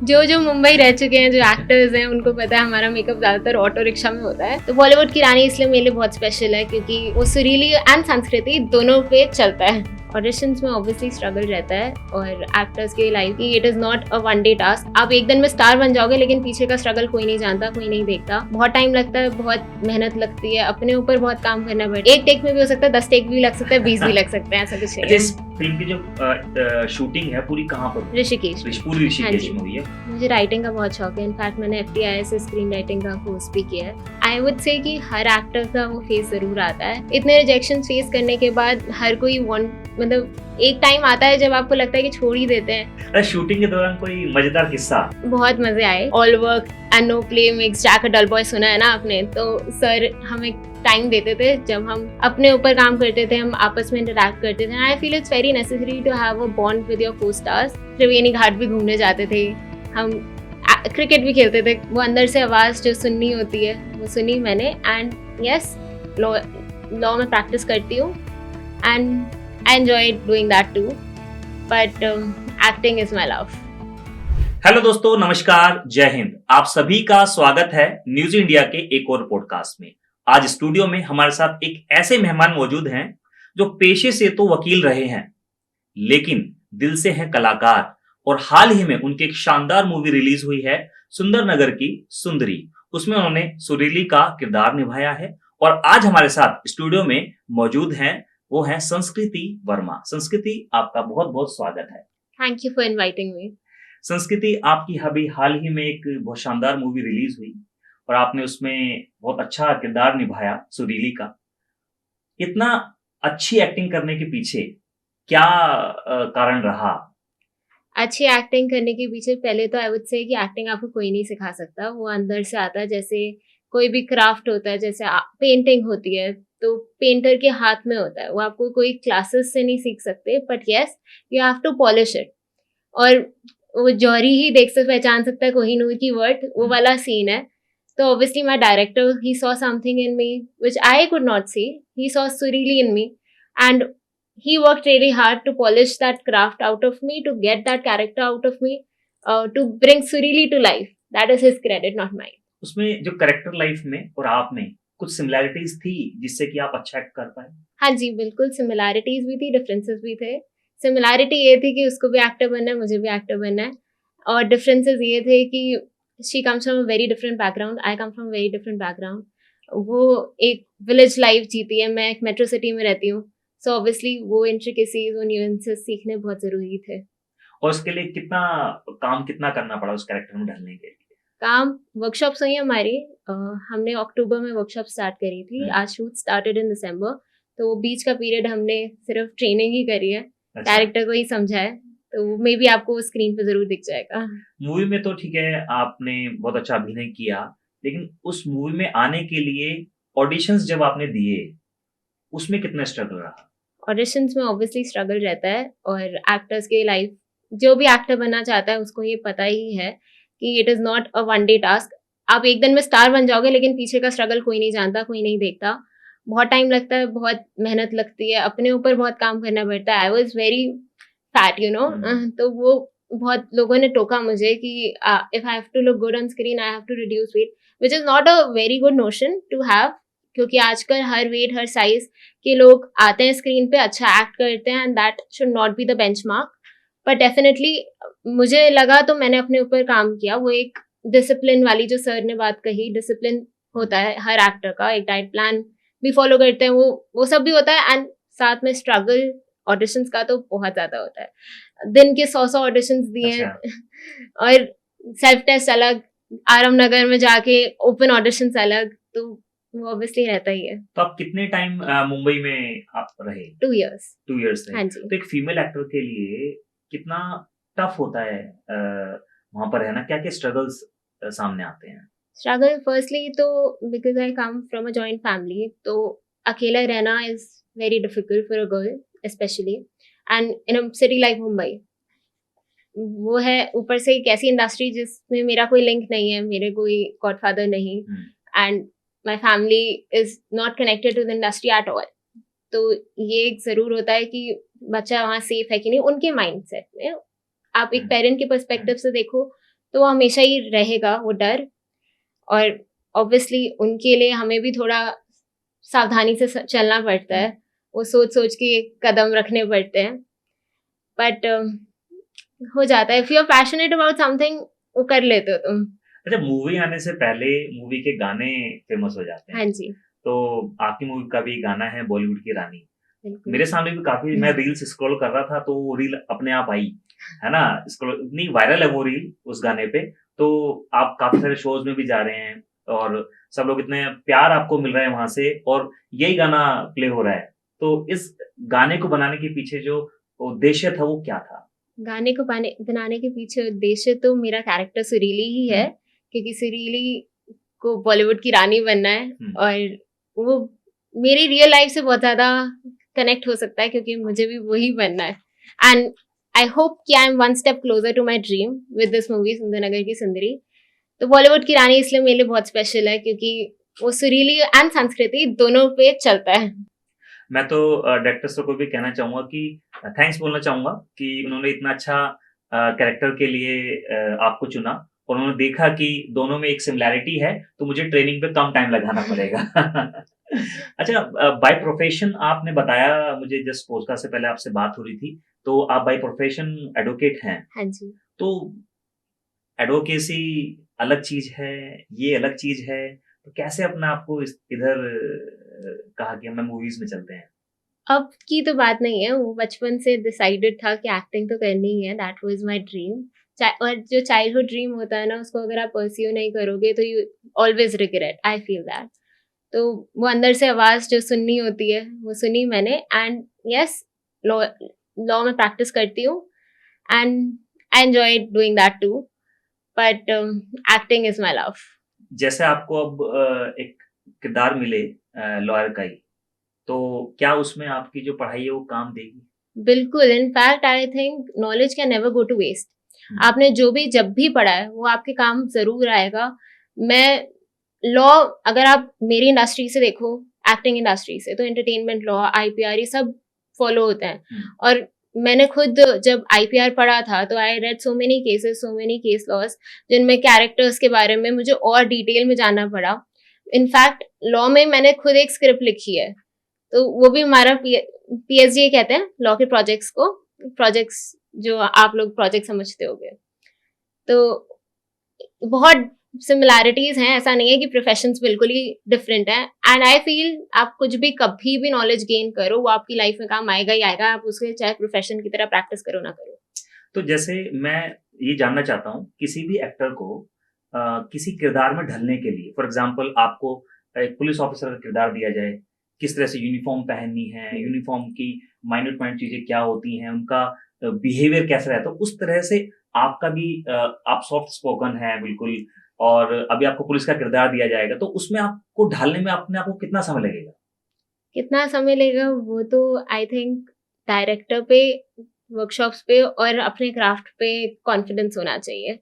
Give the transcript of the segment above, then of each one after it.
जो जो मुंबई रह चुके हैं, जो एक्टर्स हैं, उनको पता है हमारा मेकअप ज्यादातर ऑटो रिक्शा में होता है। तो बॉलीवुड की रानी इसलिए मेरे लिए बहुत स्पेशल है क्योंकि वो सुरीली एंड संस्कृति दोनों पे चलता है। ऑडिशंस में ऑब्वियसली स्ट्रगल रहता है और एक्टर्स के लाइफ की it is not a one day task. आप एक दिन में स्टार बन जाओगे लेकिन पीछे का स्ट्रगल कोई नहीं जानता, कोई नहीं देखता। बहुत टाइम लगता है, बहुत मेहनत लगती है, अपने ऊपर बहुत काम करना पड़ता है। एक टेक में भी हो सकता है, 10 टेक भी लग सकता है, 20 भी लग सकते हैं, ऐसा कुछ है। इस फिल्म की जो शूटिंग है पूरी कहाँ पर? ऋषिकेश। पूरी ऋषिकेश में हुई है। मुझे राइटिंग का बहुत शौक है। इनफैक्ट मैंने FTII से स्क्रीन राइटिंग का कोर्स भी किया है। आई वुड से कि हर एक्टर का वो फेस जरूर आता है। इतने रिजेक्शन फेस करने के बाद हर कोई मतलब एक टाइम आता है जब आपको लगता है कि छोड़ ही देते हैं। शूटिंग के दौरान कोई मजेदार किस्सा? बहुत मजे आए। All work and no play makes Jack a dull boy सुना है ना आपने? तो सर हमें टाइम देते थे जब हम अपने ऊपर काम करते थे, हम आपस में इंटरैक्ट करते थे। I feel it's very necessary to have a bond with your costars. Triveni Ghat भी घूमने जाते थे हम, क्रिकेट भी खेलते थे। वो अंदर से आवाज़ जो सुननी होती है वो सुनी मैंने। एंड यस, लॉ में प्रैक्टिस करती हूँ and I enjoy doing that too, but acting is my love. Hello दोस्तों, नमस्कार, जय हिंद। आप सभी का स्वागत है न्यूज इंडिया के एक और पॉडकास्ट में। आज स्टूडियो में हमारे साथ एक ऐसे मेहमान मौजूद हैं जो पेशे से तो वकील रहे हैं लेकिन दिल से हैं कलाकार। और हाल ही में उनकी एक शानदार मूवी रिलीज हुई है, सुंदरनगर की सुंदरी। उसमें उन्होंने सुरीली का किरदार निभाया है और आज हमारे साथ स्टूडियो में मौजूद हैं, वो है संस्कृति वर्मा। संस्कृति, आपका बहुत बहुत स्वागत है। Thank you for inviting me. संस्कृति, आपकी अभी हाल ही में एक बहुत शानदार मूवी रिलीज हुई और आपने उसमें बहुत अच्छा किरदार निभाया सुरीली का। इतना अच्छी एक्टिंग करने के पीछे क्या कारण रहा? अच्छी एक्टिंग करने के पीछे पहले तो आई वुड से कि एक्टिंग आपको कोई नहीं सिखा सकता, वो अंदर से आता है। जैसे कोई भी क्राफ्ट होता है, जैसे पेंटिंग होती है तो पेंटर के हाथ में होता है, वो आपको कोई क्लासेस से नहीं सीख सकते। But yes, you have to polish it. और वो जौहरी ही देख से पहचान सकता है कोहिनूर की वर्थ, वो वाला सीन है। तो obviously my director he saw something in me which I could not see. He saw सुरीली in me and he worked really hard to polish that craft out of me, to get that character out of me, to bring Surili to life. That is his credit, not mine. उसमें जो character life में और आप में कुछ similarities थी जिससे कि आप अच्छा एक्ट कर पाए? हाँ जी, बिल्कुल सिमिलैरिटीज भी थी, डिफरेंसेस भी थे। सिमिलैरिटी ये थी कि उसको भी एक्टर बनना है, मुझे भी एक्टर बनना है। और डिफरेंसेस ये थे कि she comes from a very different background, I come from very different background. वो एक विलेज लाइफ जीती है, मैं एक मेट्रो सिटी में रहती हूँ। सो ऑब्वियसली वो इंट्रिकेसीज, वो न्यूएंसेस सीखने बहुत जरूरी थे। और उसके लिए कितना करना पड़ा उस कैरेक्टर में ढलने के लिए? काम वर्कशॉप्स हुई हमारी। हमने अक्टूबर में वर्कशॉप स्टार्ट करी थी। आज शूट स्टार्टेड इन दिसंबर, तो वो बीच का पीरियड हमने सिर्फ ट्रेनिंग ही करी है, कैरेक्टर को ही समझा है। तो मे बी आपको स्क्रीन पे जरूर दिख जाएगा। मूवी में तो ठीक है, आपने बहुत अच्छा अभिनय किया, लेकिन उस मूवी में आने के लिए ऑडिशंस जब आपने दिए उसमें कितना स्ट्रगल रहा? ऑडिशंस में ऑब्वियसली स्ट्रगल रहता है और एक्टर्स के लाइफ, जो भी एक्टर बनना चाहता है उसको ये पता ही है कि it is not a one day task. आप एक दिन में स्टार बन जाओगे लेकिन पीछे का स्ट्रगल कोई नहीं जानता, कोई नहीं देखता। बहुत टाइम लगता है, बहुत मेहनत लगती है, अपने ऊपर बहुत काम करना पड़ता है। I was very fat, you know. तो वो बहुत लोगों ने टोका मुझे कि if I have to look good on screen I have to reduce weight, which is not a very good notion to have, क्योंकि आजकल हर वेट हर साइज के लोग आते हैं स्क्रीन पे, अच्छा एक्ट करते हैं, and that should not be the benchmark. पर डेफिनेटली मुझे लगा तो मैंने अपने ऊपर काम किया। वो एक डिसिप्लिन वाली जो सर ने बात कही, डिसिप्लिन होता है हर एक्टर का, एक डाइट प्लान भी फॉलो करते हैं, वो सब भी होता है। एंड साथ में स्ट्रगल ऑडिशंस का तो बहुत ज्यादा होता है। दिन के 100 ऑडिशंस दिए हैं। और सेल्फ टेस्ट अलग, आरामनगर में जाके ओपन ऑडिशंस अलग, तो वो ऑब्वियसली रहता ही है। तो आप कितने टाइम मुंबई में आप रहे? 2 years। 2 years रहे। हाँ जी। तो एक फीमेल एक्टर के लिए कितना टफ होता है वहां पर रहना? क्या क्या स्ट्रगल्स सामने आते हैं? स्ट्रगल फर्स्टली तो because I come from a joint family, तो अकेला रहना is very difficult for a girl specially, and in a city like Mumbai. वो है ऊपर से एक ऐसी इंडस्ट्री जिसमें मेरा कोई लिंक नहीं है, मेरे कोई गॉडफादर नहीं, and my family is not connected to the industry at all. तो ये एक जरूर होता है कि बच्चा वहाँ सेफ है कि नहीं, उनके माइंड सेट में। आप एक पेरेंट के पर्सपेक्टिव से देखो तो वो हमेशा ही रहेगा वो डर। और ऑब्वियसली उनके लिए हमें भी थोड़ा सावधानी से चलना पड़ता है, वो सोच सोच के कदम रखने पड़ते हैं, बट हो जाता है। If you are passionate about something वो कर लेते हो तुम। अच्छा, मूवी आने से पहले मूवी के गाने फेमस हो जाते हाँ हैं, जी, तो आपकी मूवी का भी गाना है बॉलीवुड की रानी। बिल्कुल। मेरे सामने भी काफी, मैं रील्स स्क्रॉल कर रहा था तो वो रील अपने आप आई, है ना, स्क्रॉल इतनी वायरल है वो रील उस गाने पे। तो आप काफी सारे शोज में भी जा रहे हैं और सब लोग इतने प्यार आपको मिल रहा है वहां से, और यही गाना प्ले हो रहा है। तो इस गाने को बनाने के पीछे जो उद्देश्य था वो क्या था? गाने को बनाने के पीछे उद्देश्य तो मेरा कैरेक्टर सुरीली ही है, क्योंकि सुरीली को बॉलीवुड की रानी बनना है, और वो मेरी रियल लाइफ से बहुत ज्यादा कनेक्ट हो सकता है, क्योंकि मुझे भी वही बनना है। एंड आई होप कि I am one step closer to my dream with this movie Sundarnagar की सुंदरी। तो बॉलीवुड की रानी इसलिए मेरे लिए बहुत स्पेशल है, क्योंकि वो सुरीली एंड संस्कृति दोनों पे चलता है। मैं तो डायरेक्टर सर को भी कहना चाहूंगा कि थैंक्स बोलना चाहूंगा कि उन्होंने इतना अच्छा कैरेक्टर के लिए आपको चुना, और उन्होंने देखा कि दोनों में एक सिमिलैरिटी है, तो मुझे ट्रेनिंग पे कम टाइम लगाना पड़ेगा। अच्छा, बाय प्रोफेशन आपने बताया मुझे, जस्ट पॉडकास्ट से पहले आपसे बात हो रही थी, तो आप बाय प्रोफेशन एडवोकेट हैं। हाँ जी। तो एडवोकेसी अलग चीज है, ये अलग चीज है, तो कैसे अपने आप को इधर कहा कि हमें मूवीज में चलते हैं? अब की तो बात नहीं है, वो बचपन से डिसाइडेड था कि एक्टिंग तो करनी ही है, दैट वाज माय ड्रीम। और जो चाइल्डहुड ड्रीम होता है ना, उसको अगर आप परस्यू नहीं करोगे तो you always regret, I feel that. तो वो अंदर से आवाज जो सुननी होती है वो सुनी मैंने, एंड यस, लॉ लॉ में प्रैक्टिस करती हूँ, and I enjoy doing that too, but acting is my love. जैसे आपको अब एक किरदार मिले लॉयर का ही, तो क्या उसमें आपकी जो पढ़ाई है वो काम देगी? बिल्कुल, in fact I think knowledge can never go to waste. आपने जो भी जब भी पढ़ा है वो आपके काम जरूर आएगा। मैं लॉ, अगर आप मेरी इंडस्ट्री से देखो, एक्टिंग इंडस्ट्री से, तो एंटरटेनमेंट लॉ, आईपीआर, ये सब फॉलो होते हैं। और मैंने खुद जब आईपीआर पढ़ा था तो I read so many cases, so many case laws, जिनमें कैरेक्टर्स के बारे में मुझे और डिटेल में जानना पड़ा। इनफैक्ट लॉ में मैंने खुद एक स्क्रिप्ट लिखी है, तो वो भी हमारा पीएचडी कहते हैं लॉ के प्रोजेक्ट्स को, प्रोजेक्ट्स जो आप लोग प्रोजेक्ट समझते होगे। तो बहुत सिमिलैरिटीज हैं, ऐसा नहीं है कि प्रोफेशंस बिल्कुल ही डिफरेंट हैं। एंड आई फील आप कुछ भी कभी भी नॉलेज गेन करो वो आपकी लाइफ में काम आएगा ही आएगा, आप उसके चाहे प्रोफेशन की तरह प्रैक्टिस करो ना करो। तो जैसे मैं ये जानना चाहता हूँ, किसी भी एक्टर को किसी किरदार में ढलने के लिए, फॉर एग्जाम्पल आपको एक पुलिस ऑफिसर का किरदार दिया जाए, किस तरह से यूनिफॉर्म पहननी है, यूनिफॉर्म की माइन्यूट माइन्यूट चीजें क्या होती हैं, उनका बिहेवियर कैसा रहता है, उस तरह से आपका भी आप सॉफ्ट स्पोकन है बिल्कुल, और अभी आपको पुलिस का किरदार दिया जाएगा, तो उसमें आपको ढालने में अपने आपको कितना समय लगेगा? कितना समय लेगा वो तो आई थिंक डायरेक्टर पे, वर्कशॉप्स पे और अपने क्राफ्ट पे कॉन्फिडेंस होना चाहिए।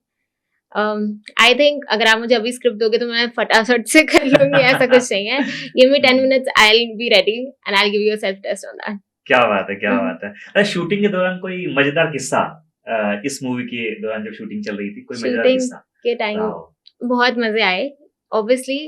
आई थिंक अगर आप मुझे अभी स्क्रिप्ट दोगे तो मैं फटाफट से कर लूंगी, ऐसा कुछ नहीं है। Give me 10 minutes, I will be ready and I will give you a self test on that. क्या बात है, क्या बात है। अरे, शूटिंग के दौरान कोई मजेदार किस्सा, इस मूवी के दौरान जब शूटिंग चल रही थी, कोई मजेदार शूटिंग किस्सा के टाइम रहा हो? बहुत मजे आए। ऑब्वियसली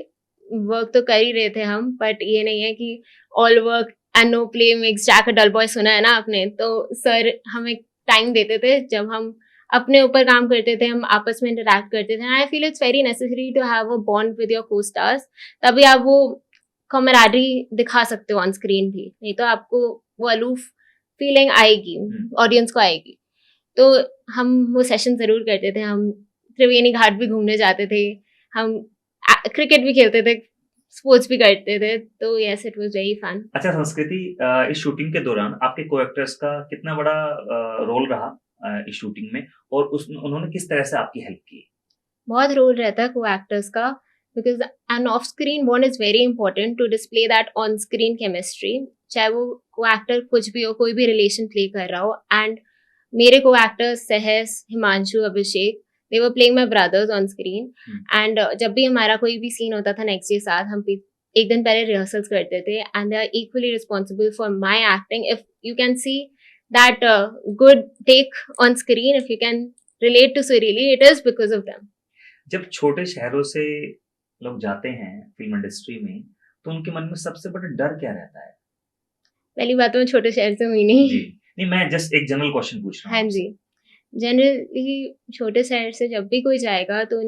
वर्क तो कर ही रहे थे हम, बट ये नहीं है कि all work and no play makes Jack a dull boy, सुना है ना आपने? तो सर हमें टाइम देते थे जब हम अपने ऊपर काम करते थे, हम आपस में इंटरैक्ट करते थे। I feel it's very necessary to have a bond with your costars, तभी आप वो कमराडरी दिखा सकते हो ऑन स्क्रीन भी, नहीं तो आपको वो अलूफ फीलिंग आएगी, ऑडियंस को आएगी। तो हम वो सेशन जरूर करते थे, हम त्रिवेणी घाट भी घूमने जाते थे, हम क्रिकेट भी खेलते थे, स्पोर्ट्स भी करते थे, तो yes it was very fun. अच्छा संस्कृति, इस शूटिंग के दौरान आपके को एक्टर्स का कितना बड़ा रोल रहा इस शूटिंग में, और उन्होंने किस तरह से आपकी हेल्प की? बहुत रोल रहता है को एक्टर्स का, because an off screen bond is very important to display that on screen chemistry. चाहे वो को एक्टर कुछ भी हो, कोई भी रिलेशन प्ले कर रहा हो। एंड मेरे को एक्टर्स सहस, हिमांशु, अभिषेक, they were playing my brothers on screen. And जब भी हमारा कोई भी सीन होता था नेक्स्ट डे साथ, हम एक दिन पहले रिहर्सल्स करते थे, and they are equally responsible for my acting. If you can see that good take on screen, if you can relate to Sureeli, it is because of them. जब छोटे शहरों से लोग जाते हैं फिल्म इंडस्ट्री में, तो उनके मन में सबसे बड़ा डर क्या रहता है? पहली बात तो मैं छोटे शहर से हुई नहीं। जी, नहीं मैं जस्ट एक जनरल क्वेश्चन पूछ रहा हूँ हाँ आपसे। जी, जनरली छोटे शहर से जब भी कोई जाएगा तो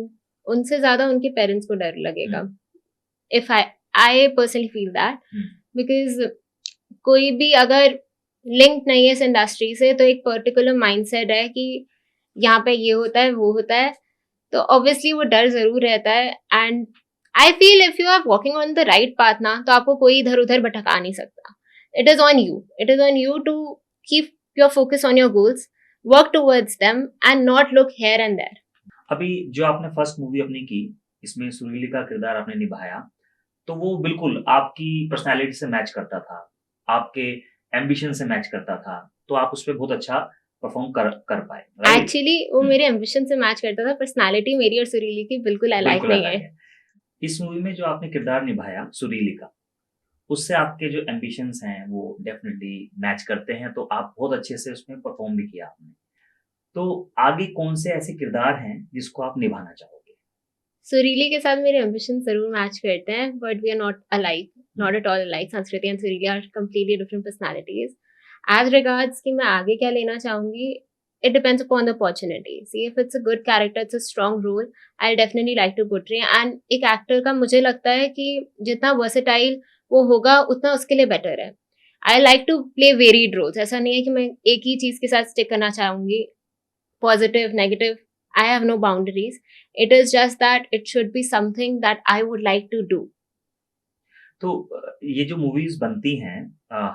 उनसे ज़्यादा उनके पेरेंट्स को डर लगेगा। If I personally feel that, because कोई भी अगर लिंक नहीं है इस इंडस्ट्री से तो एक पर्टिकुलर माइंडसेट है कि यहाँ पे ये होता है वो होता है, तो ऑब्वियसली वो डर जरूर रहता है। And I feel if you are walking on the right path ना, तो आपको कोई इधर उधर भटका नहीं सकता। It is on you to keep your focus on your goals, work towards them and not look here and there. अभी जो आपने फर्स्ट मूवी अपनी की, इसमें सुरीली का किरदार आपने निभाया, तो वो बिल्कुल आपकी पर्सनालिटी से मैच करता था, आपके एम्बिशन से मैच करता था, तो आप उस पर बहुत अच्छा परफॉर्म कर पाए, राइट? एक्चुअली वो मेरे एम्बिशन से मैच करता था, पर्सनालिटी मेरी और सुरीली की बिल्कुल अलग बिल्कुल नहीं अलग है। है। इस मूवी में जो आपने किरदार निभाया सुरीली का, उससे आपके जो एम्बिशंस हैं वो डेफिनेटली मैच करते हैं, तो आप बहुत अच्छे से उसमें परफॉर्म भी किया आपने। तो आगे कौन से ऐसे किरदार हैं जिसको आप निभाना चाहोगे? सुरीली के साथ मेरे एम्बिशन जरूर मैच करते हैं, but we are not alike, not at all alike. Sanskriti and Sureeli are completely different personalities. As regards कि मैं आगे क्या लेना चाहूंगी, it depends upon the opportunity. See, if it's a good character, it's a strong role, I'll definitely like to portray. And एक actor का मुझे लगता है कि जितना versatile वो होगा उतना उसके लिए बेटर है। I like to play varied roles. ऐसा नहीं है कि मैं एक ही चीज के साथ स्टिक करना चाहूंगी, positive negative, I have no boundaries. It is just that it should be something that I would like to do. तो ये जो मूवीज बनती हैं,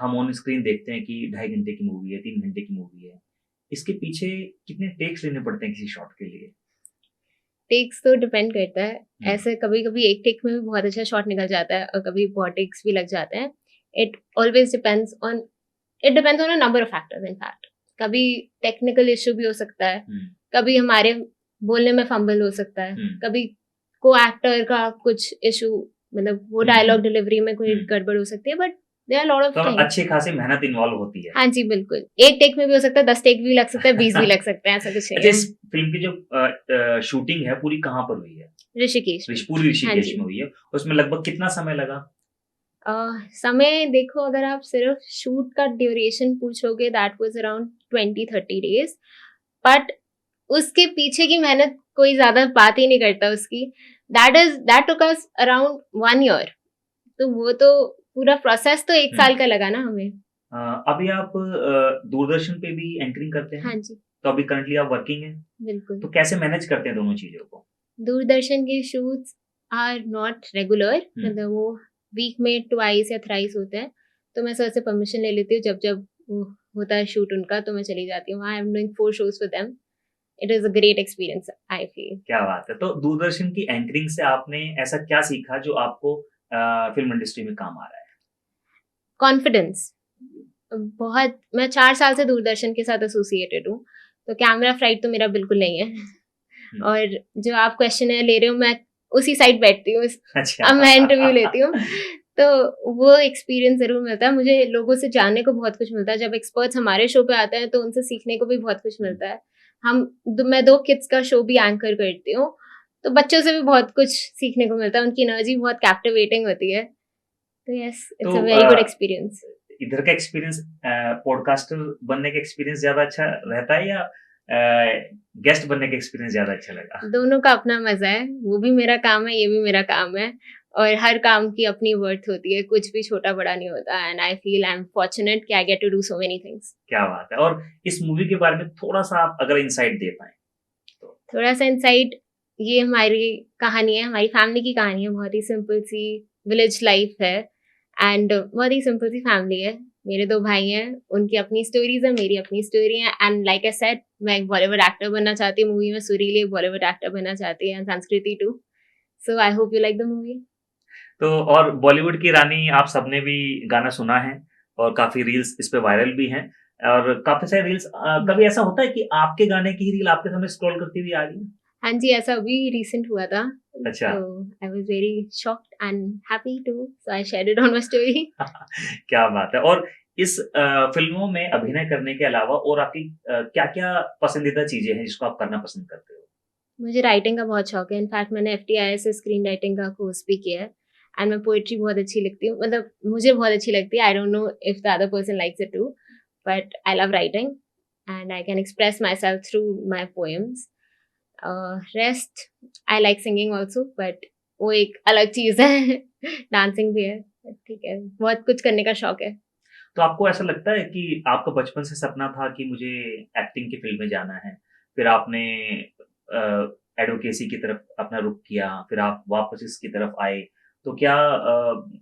हम ऑन स्क्रीन देखते हैं कि 2.5 घंटे की मूवी है, 3 घंटे की मूवी है, इसके पीछे कितने टेक्स लेने पड़ते हैं किसी शॉट के लिए? टेक्स तो डिपेंड करता है, ऐसे कभी कभी एक टेक में भी बहुत अच्छा शॉट निकल जाता है और कभी बहुत टेक्स भी लग जाते हैं। It always depends on a number of factors. In fact कभी टेक्निकल इशू भी हो सकता है, कभी हमारे बोलने में फंबल हो सकता है, कभी को एक्टर का कुछ इशू, मतलब वो डायलॉग डिलीवरी में कोई गड़बड़ हो सकती है, but there are lot of things. अच्छी खासी मेहनत इन्वॉल्व होती है। हाँ जी बिल्कुल, एक टेक में भी हो सकता है, 10 टेक भी लग सकता है, 20 भी लग सकते हैं, ऐसा कुछ नहीं है। इस फिल्म की जो शूटिंग है पूरी कहाँ पर हुई है? ऋषिकेश। पूरी ऋषिकेश में हुई है। उसमें लगभग कितना समय लगा? समय देखो, अगर आप सिर्फ शूट का ड्यूरेशन पूछोगे, that was around 20-30 days, but उसके पीछे की मेहनत कोई ज्यादा बात ही नहीं करता उसकी। That took us around 1 year. तो वो तो पूरा प्रोसेस तो 1 साल का लगा ना हमें। अभी आप दूरदर्शन पे भी एंकरिंग करते हैं? हाँ जी। तो अभी करंटली आप वर्किंग हैं? बिल्कुल। तो कैसे मैनेज करते हैं दोनों चीजों को? दूरदर्शन के शूट्स आर नॉट रेगुलर, मतलब वो वीक में ट्वाइस या थ्राइस होते हैं, तो मैं सर से परमिशन ले लेती हूँ। जब जब होता है शूट उनका तो मैं चली जाती हूँ। I am doing 4 shows with them. It is a great experience, I feel. क्या बात है। तो दूरदर्शन की एंकरिंग से आपने ऐसा क्या सीखा जो आपको फिल्म इंडस्ट्री में काम आ रहा है? कॉन्फिडेंस बहुत। मैं 4 साल से दूरदर्शन के साथ एसोसिएटेड हूँ, तो कैमरा फ्राइट तो मेरा बिल्कुल नहीं है। और जो आप क्वेश्चन ले रहे हो, मैं उसी साइड बैठती हूँ। अच्छा। अब मैं इंटरव्यू लेती हूँ, तो वो एक्सपीरियंस जरूर मिलता है मुझे। लोगों से जानने को बहुत कुछ मिलता है। जब एक्सपर्ट्स हमारे शो पे आते हैं तो उनसे सीखने को भी बहुत कुछ मिलता है। मैं 2 किड्स का शो भी एंकर करती हूँ, तो बच्चों से भी बहुत कुछ सीखने को मिलता है। उनकी एनर्जी बहुत कैप्टिवेटिंग होती है। तो yes, it's a very good experience. इधर का एक्सपीरियंस पॉडकास्टर बनने का एक्सपीरियंस ज्यादा अच्छा रहता है या गेस्ट बनने का एक्सपीरियंस ज्यादा अच्छा लगा? दोनों का अपना मजा है। वो भी मेरा काम है, ये भी मेरा काम है, और हर काम की अपनी वर्थ होती है। कुछ भी छोटा बड़ा नहीं होता। And I feel I am fortunate कि I get to do so many things. क्या बात है। और इस मूवी के बारे में थोड़ा सा आप अगर इंसाइट दे पाए तो? थोड़ा सा इंसाइट, ये हमारी कहानी है, हमारी फैमिली की कहानी है। बहुत ही सिंपल सी विलेज लाइफ है एंड बहुत ही सिंपल सी फैमिली है। मेरे 2 भाई हैं, उनकी अपनी स्टोरीज है, मेरी अपनी स्टोरी है। एंड लाइक आई सेड, मैं एक बॉलीवुड एक्टर बनना चाहती हूँ मूवी में। सुरीली एक बॉलीवुड एक्टर बनना चाहती है, Sanskriti too. So I hope you like the movie. तो और बॉलीवुड की रानी आप सबने भी गाना सुना है और काफी रील्स इस पे वायरल भी हैं, और काफी सारे रील्स। कभी ऐसा होता है कि आपके गाने की रील आपके सामने स्क्रॉल करती हुई आ रही है? हाँ जी, ऐसा अभी रिसेंट हुआ था। अच्छा। I was very shocked and happy too, so I shared it on my story. क्या बात है। और इस फिल्मों में अभिनय करने के अलावा और आपकी क्या-क्या पसंदीदा चीजें हैं जिसको आप करना पसंद करते हो? मुझे राइटिंग का बहुत शौक है। इनफैक्ट मैंने एफटीआई से स्क्रीन राइटिंग का कोर्स भी किया है एंड मैं पोएट्री बहुत अच्छी लिखती हूँ। मतलब मुझे बहुत अच्छी लगती है। I don't know if the other person likes it too, but I love writing and I can express my self through my poems. Rest I like singing also, but वो एक अलग चीज़ है। डांसिंग भी है, ठीक है, बहुत कुछ करने का शौक है। तो आपको ऐसा लगता है कि आपका बचपन से सपना था कि मुझे एक्टिंग की फील्ड में जाना है, फिर आपने एडवोकेसी की तरफ अपना रुख किया, फिर आप वापस इसकी तरफ आए, तो क्या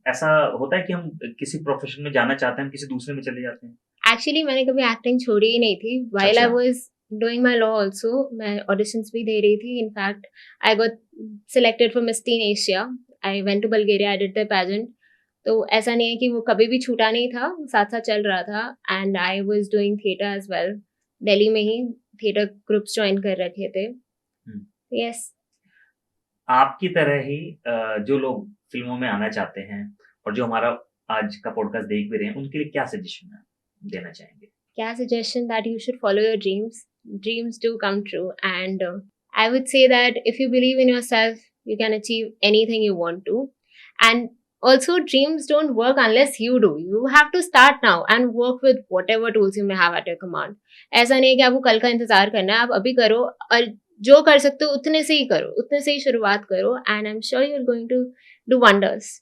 ऐसा होता है कि हम किसी प्रोफेशन में जाना चाहते हैं, हम किसी दूसरे में चले जाते हैं? एक्चुअली मैंने कभी एक्टिंग छोड़ी ही नहीं थी। व्हाइल आई अच्छा। Was doing my law also, मैं ऑडिशंस भी दे रही थी। In fact I got selected for Miss Teen Asia. I went to Bulgaria, I did the pageant. तो ऐसा नहीं है कि वो कभी भी छूटा नहीं था, साथ साथ चल रहा था। And I was doing theatre as well. Delhi में ही थिएटर ग्रुप्स ज्वाइन कर रखे थे। हम्म। यस। आपकी तरह ही जो लोग फिल्मों में आना चाहते हैं और जो हमारा आज का पॉडकास्ट देख भी रहे हैं, उनके लिए क्या सजेशन देना चाहेंगे? क्या suggestion that you should follow your dreams. Dreams do come true, and I would say that if you believe in yourself, you can achieve anything you want to. And also, dreams don't work unless you do. You have to start now and work with whatever tools you may have at your command. ऐसा नहीं है कि आपको कल का इंतजार करना है, आप अभी करो और जो कर सकते हो उतने से ही करो, उतने से ही शुरुआत करो, and I'm sure you're going to do wonders.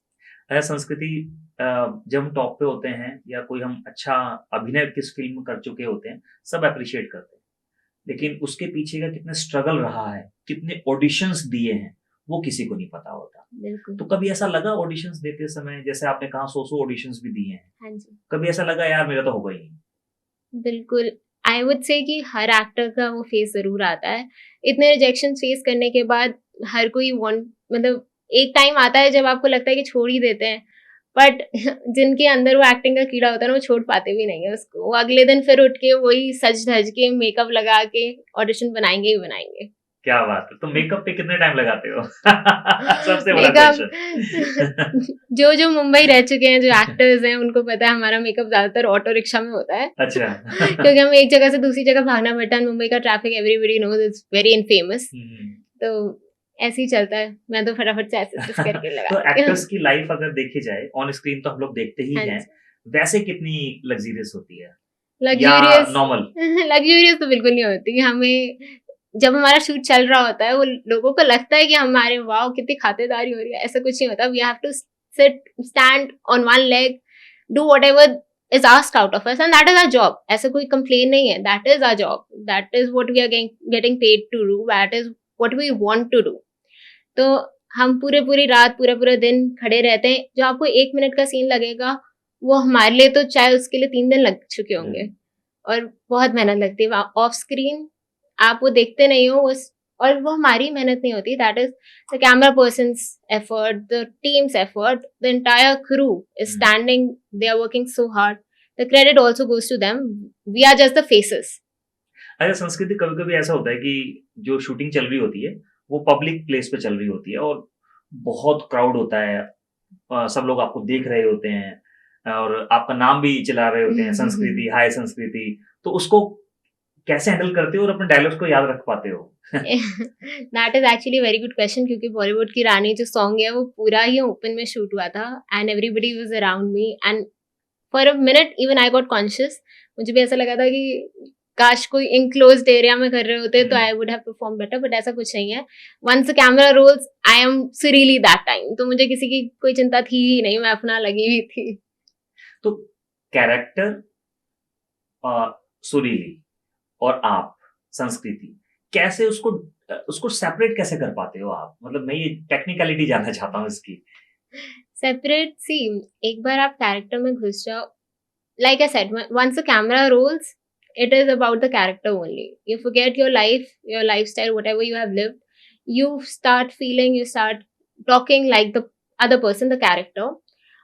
संस्कृति, जब हम टॉप पे होते हैं या कोई हम अच्छा अभिनय किस फिल्म में कर चुके होते हैं, सब अप्रिशिएट करते हैं, लेकिन उसके पीछे का कितना स्ट्रगल रहा है, कितने ऑडिशंस दिए हैं, वो किसी को नहीं पता होता। बिल्कुल। तो कभी ऐसा लगा ऑडिशंस देते समय, जैसे आपने कहा 100 ऑडिशंस भी दिए हैं, हाँ जी। कभी ऐसा लगा यार मेरा तो होगा ही नहीं? बिल्कुल, आई वुड से कि हर एक्टर का वो फेज़ ज़रूर आता है। इतने रिजेक्शंस फेस करने के बाद हर कोई मतलब एक टाइम आता है जब आपको लगता है कि छोड़ ही देते हैं, बट जिनके अंदर वो एक्टिंग का कीड़ा होता है ना, वो छोड़ पाते भी नहीं है उसको। वो अगले दिन फिर उठ के वही सज-धज के मेकअप लगा के ऑडिशन बनाएँगे ही बनाएँगे। क्या बात है! तो मेकअप पे कितने टाइम लगाते हो? सबसे बड़ा मेकअप क्वेश्चन। जो मुंबई रह चुके हैं, जो एक्टर्स हैं, उनको पता है हमारा मेकअप ज़्यादातर ऑटो रिक्शा में होता है। अच्छा। क्योंकि हमें एक जगह से दूसरी जगह भागना पड़ता है। मुंबई का traffic everybody knows it's very infamous. तो ऐसे ही चलता है। मैं तो फटाफट से ऐसे करके तो लगाती हूँ। एक्टर्स की लाइफ अगर देखी जाए ऑन स्क्रीन तो हम लोग देखते ही हाँ हैं, जी। वैसे कितनी लग्जरियस होती है या लग्जूरियस नॉर्मल? लग्जूरियस तो बिल्कुल नहीं होती। हमें जब हमारा शूट चल रहा होता है, वो लोगों को लगता है कि हमारे वाओ कितनी खातिरदारी हो रही है, ऐसा कुछ नहीं होता। We have to stand on one leg, do whatever is asked out of us and that is our job. ऐसा कोई कंप्लेन नहीं है, that is our job, that is what we are getting paid to do, that is what we want to do. तो हम पूरी रात पूरा दिन खड़े रहते हैं। जो आपको 1 मिनट का सीन लगेगा, वो हमारे लिए तो चाहे उसके लिए 3 दिन लग चुके होंगे और बहुत मेहनत लगती है। ऑफ स्क्रीन आप वो देखते नहीं हो और वो हमारी मेहनत नहीं होती, that is the camera person's effort, the team's effort, the entire crew is standing, they are working so hard, the credit also goes to them, we are just the faces. अच्छा, संस्कृति कभी कभी ऐसा होता है कि जो शूटिंग चल रही होती है वो पब्लिक प्लेस पे चल रही होती है और बहुत क्राउड होता है, सब लोग आपको देख रहे होते हैं और आपका नाम भी चिल्ला रहे होते हैं, संस्कृति, हाय संस्कृति, तो उसको कैसे हैंडल करते हो और अपने डायलॉग्स को याद रख पाते हो? That is actually very good question, क्योंकि बॉलीवुड की रानी जो सॉन्ग है वो पूरा ही ओपन में शूट हुआ था and everybody was around me and for a minute even I got conscious. मुझे भी ऐसा लगा था कि काश कोई इनक्लोज्ड एरिया में कर रहे होते तो I would have perform better, but ऐसा कुछ नहीं है। Once the camera rolls I am surely that time, तो मुझे किसी की कोई चिंता थी ही नहीं, मैं अपना लगी हुई थी। तो कैरेक्टर सुरीली और आप संस्कृति, कैसे उसको सेपरेट कैसे कर पाते हो आप? मतलब मैं ये टेक्निकलिटी जानना चाहता हूँ इसकी। सेपरेट सी, एक बार आप कैरेक्टर में घुस जाओ, like I said, once the camera rolls, it is about the character only. You forget your life, your lifestyle, whatever you have lived. You start feeling, you start talking like the other person, the character.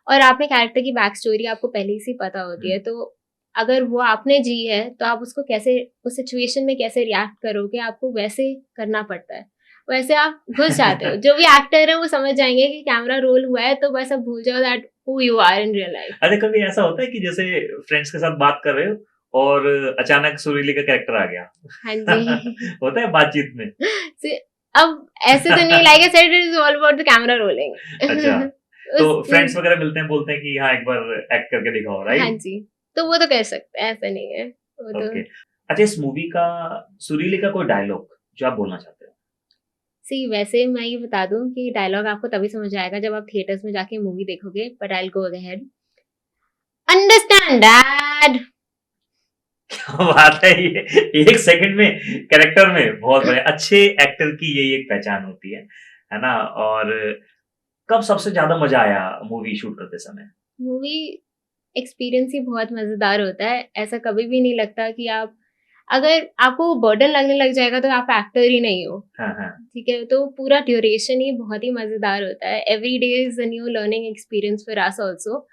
और आपने character की back story आपको पहले ही से पता होती है, तो अगर वो आपने जी है तो आप उसको कैसे, उस सिचुएशन में कैसे रिएक्ट करोगे, आपको वैसे करना पड़ता है, वैसे आप घुस जाते हो। जो भी एक्टर है वो समझ जाएंगे कि कैमरा रोल हुआ है तो बस अब भूल जाओ that who you are in real life. अच्छा, कभी ऐसा होता है कि जैसे फ्रेंड्स के साथ बात कर रहे हो और अचानक सुरीली का कैरेक्टर आ गया? हाँ जी. होता है बातचीत में? See, अब ऐसे तो नहीं, like I said, it is all about the camera rolling. अच्छा, तो फ्रेंड्स वगैरह मिलते हैं, बोलते हैं कि हाँ एक बार एक्ट करके दिखाओ, हाँ राइट? जी, तो वो तो कर सकते हैं, ऐसा नहीं है वो तो. ओके. अच्छा, इस मूवी का सुरीली का कोई डायलॉग जो आप बोलना चाहते हो? सी, वैसे मैं ये बता दूं कि डायलॉग आपको तभी समझ आएगा जब आप थिएटर्स में जाके मूवी देखोगे, but I will go ahead. Understand dad. क्या बात है, ये एक सेकंड में कैरेक्टर में बहुत बड़े अच्छे एक्टर की यही एक पहचान होती है ना? और कब सबसे ज्यादा मजा आया मूवी शूट करते समय? मूवी एक्सपीरियंस ही बहुत मजेदार होता है. ऐसा कभी भी नहीं लगता कि आप, अगर आपको बर्डन लगने लग जाएगा तो आप एक्टर ही नहीं हो. हाँ हाँ. ठीक है, तो पूरा ड्यूरेशन ही बहुत ही मजेदार होता है. Every day is a new learning experience for us also.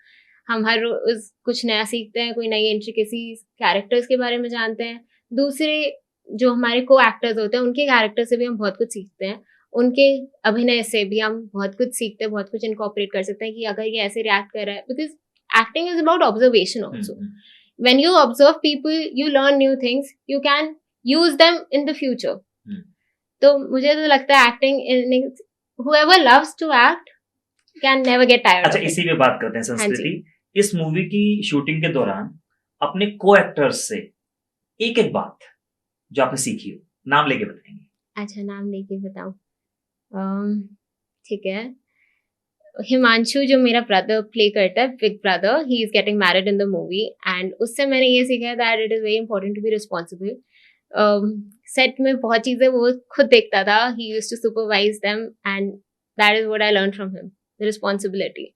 हम हर रोज कुछ नया सीखते हैं, कोई नई इंट्रिकेसी कैरेक्टर्स के बारे में जानते हैं. दूसरे जो हमारे को एक्टर्स होते हैं उनके कैरेक्टर से भी हम बहुत कुछ सीखते हैं. उनके अभिनय से भी हम बहुत कुछ सीखते हैं, बहुत कुछ इनकॉर्पोरेट कर सकते हैं कि अगर ये ऐसे रिएक्ट कर रहा है, because acting is about observation also. When you observe people, you learn new things. You can use them in the future. तो मुझे तो लगता है acting, whoever loves to act can never get tired. अच्छा, इसी पे बात करते हैं संस्कृति. इस मूवी की शूटिंग के दौरान अपने को एक्टर्स से एक एक बात जो आपने सीखी हो, नाम लेके बताएंगे? अच्छा, नाम लेके बताऊं? ठीक है. हिमांशु जो मेरा ब्रदर प्ले करता है, big brother, he is getting married in the movie, and उससे मैंने ये सीखा है that it is very important to be responsible. Set में बहुत चीजें वो खुद देखता था. He used to supervise them, and that is what I learn from him, the responsibility.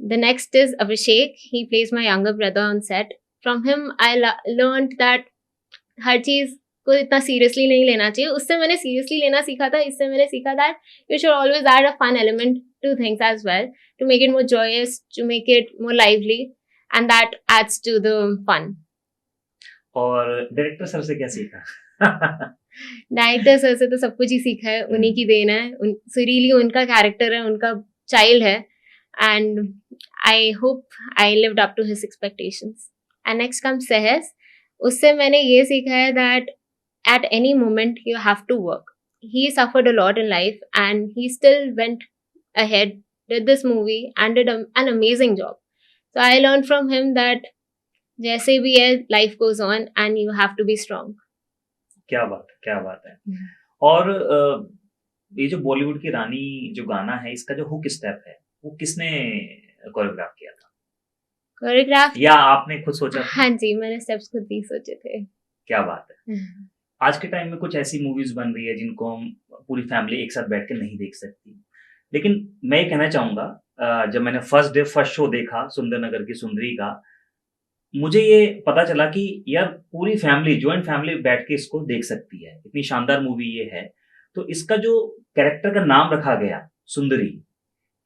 The next is Abhishek. He plays my younger brother on set. From him, I learned that हर चीज को इतना seriously नहीं लेना चाहिए. उससे मैंने seriously लेना सीखा था. इससे मैंने सीखा that you should always add a fun element to things as well, to make it more joyous, to make it more lively, and that adds to the fun. और डायरेक्टर सर से क्या सीखा? डायरेक्टर सर से तो सब कुछ ही सीखा है. उन्हीं की देन है. सुरीली उनका कैरेक्टर है, उनका चाइल्ड है, and I hope I lived up to his expectations. And next comes Sehes. उससे मैंने ये सीखा है that at any moment you have to work. He suffered a lot in life and he still went ahead, did this movie and did an amazing job. So I learned from him that जैसे भी है, life goes on and you have to be strong. क्या बात है. और ये जो बॉलीवुड की रानी जो गाना है, इसका जो हुक स्टेप है, वो किसने कोरियोग्राफ किया था? कोरियोग्राफ या आपने खुद सोचा था? हाँ जी, मैंने स्टेप्स खुद ही सोचे थे. क्या बात है. आज के टाइम में कुछ ऐसी मूवीज बन रही है जिनको हम पूरी फैमिली एक साथ बैठ के नहीं देख सकती, लेकिन मैं ये कहना चाहूंगा, जब मैंने फर्स्ट शो देखा सुंदरनगर की सुंदरी का, मुझे ये पता चला कि यार पूरी फैमिली, ज्वाइंट फैमिली बैठ के इसको देख सकती है. इतनी शानदार मूवी ये है. तो इसका जो कैरेक्टर का नाम रखा गया सुंदरी,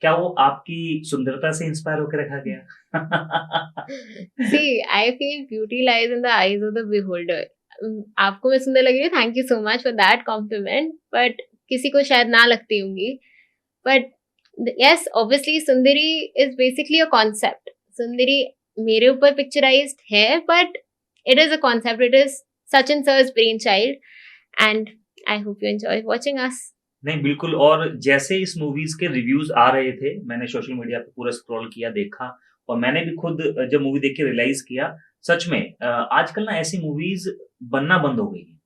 क्या वो आपकी सुंदरता से इंस्पायर होकर रखा गया? See, I feel beauty lies in the eyes of the beholder. आपको मैं सुंदर लग रही हूँ, thank you so much for that compliment, but किसी को शायद ना लगती होंगी. But yes, obviously Sundari is basically a concept. Sundari मेरे ऊपर पिक्चराइज्ड है, but it is a concept. It is Sachin sir's brain child, and I hope you enjoy watching us. नहीं, बिल्कुल. और जैसे इस मूवीज के रिव्यूज आ रहे थे, मैंने सोशल मीडिया पे पूरा स्क्रॉल किया, देखा, और मैंने भी खुद जब मूवी देख के रियलाइज किया, सच में आजकल ना ऐसी मूवीज बनना बंद हो गई है.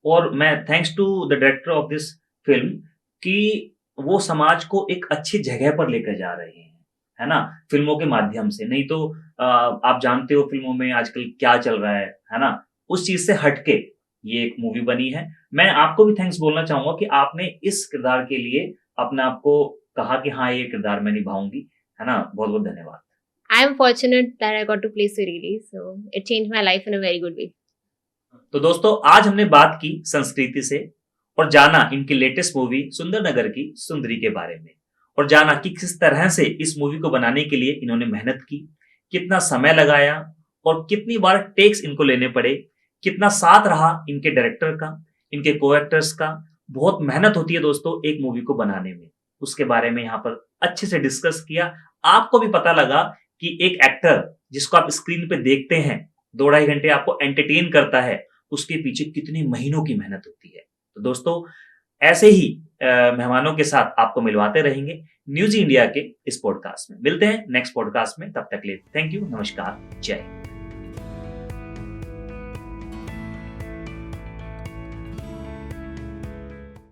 और मैं thanks to the director of this film कि वो समाज को एक अच्छी जगह पर लेकर जा रहे हैं, है ना, फिल्मों के माध्यम से. नहीं तो आप जानते हो फिल्मों में आजकल क्या चल रहा है ना, उस चीज से हटके ये एक मूवी बनी है. मैं आपको भी थैंक्स बोलना चाहूंगा कि आपने इस किरदार के लिए अपने आप को कहा कि हाँ ये किरदार मैं निभाऊंगी, है ना. बहुत बहुत धन्यवाद. I am fortunate that I got to play Surili, so it changed my life in a very good way. तो दोस्तों, आज हमने बात की संस्कृति से और जाना इनकी लेटेस्ट मूवी सुंदरनगर की सुंदरी के बारे में, और जाना कि किस तरह से इस मूवी को बनाने के लिए इन्होंने मेहनत की, कितना समय लगाया और कितनी बार टेक्स इनको लेने पड़े, कितना साथ रहा इनके डायरेक्टर का, इनके को एक्टर्स का. बहुत मेहनत होती है दोस्तों एक मूवी को बनाने में. उसके बारे में यहाँ पर अच्छे से डिस्कस किया। आपको भी पता लगा कि एक एक्टर जिसको आप स्क्रीन पे देखते हैं, 2-2.5 घंटे आपको एंटरटेन करता है, उसके पीछे कितने महीनों की मेहनत होती है। तो दोस्तों, ऐसे ही मेहमानों के साथ आपको मिलवाते रहेंगे न्यूज इंडिया के इस पॉडकास्ट में। मिलते हैं नेक्स्ट पॉडकास्ट में, तब तक के लिए थैंक यू, नमस्कार, जय हिंद।